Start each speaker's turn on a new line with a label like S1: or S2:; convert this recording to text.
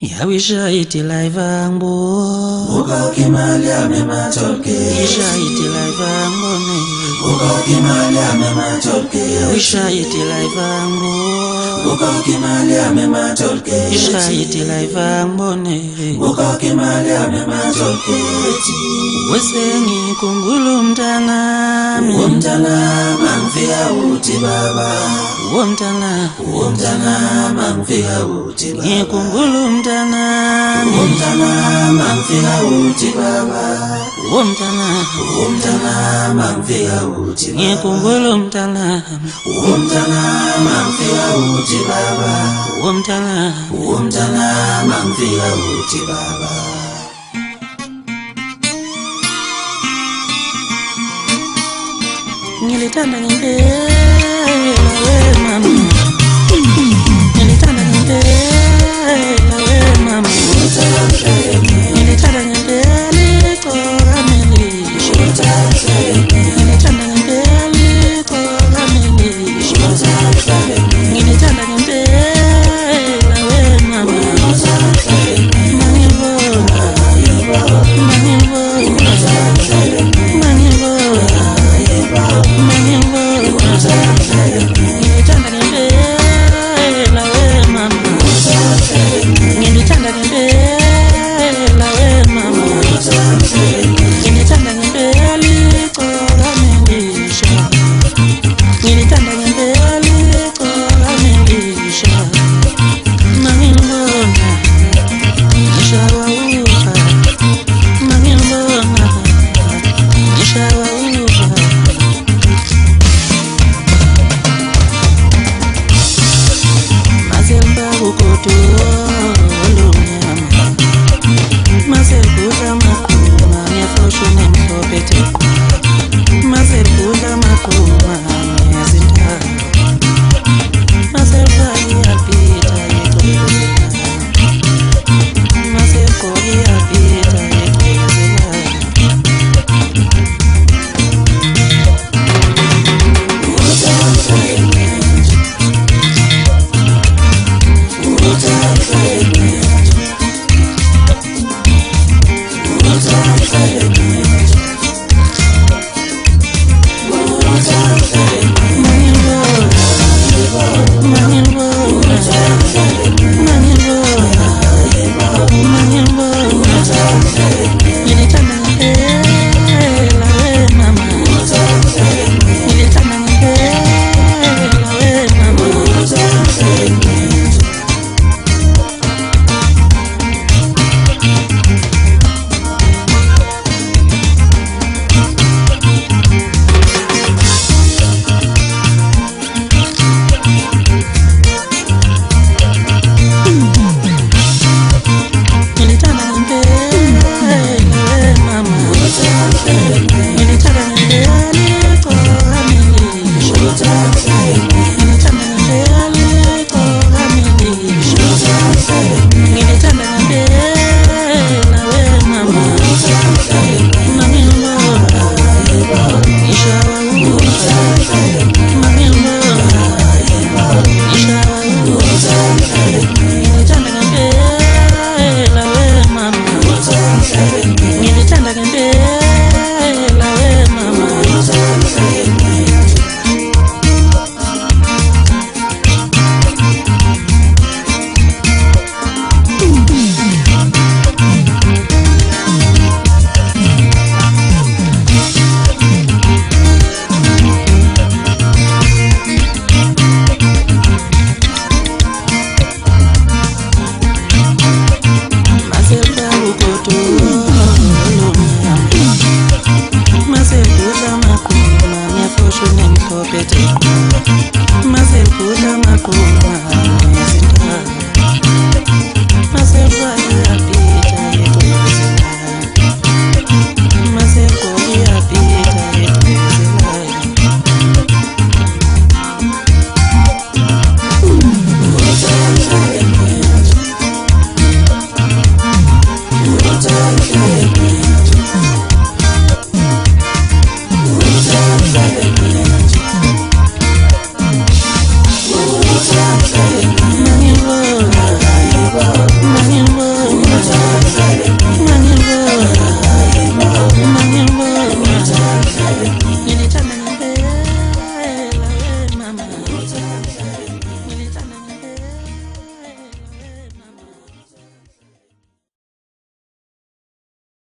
S1: Yawisha iti live angbo
S2: Uka kimalia mema cholke
S1: Yawisha iti live angbo
S2: Uka kimalia mema cholke
S1: Yawisha iti live angbo
S2: Uka kimalia mema cholke
S1: Yawisha iti live angbo
S2: Uka kimalia mema cholke
S1: Wesengi kungulu mtana
S2: mangfia uti baba
S1: Womtana
S2: mangfia uti baba
S1: Nye kungulu mtana
S2: mangfia uti baba
S1: Womtana
S2: mangfia uti
S1: Nye kungulu mtana
S2: mangfia uti baba
S1: Womtana
S2: mangfia uti baba
S1: Nilitanda ngende mama Nilitanda ngende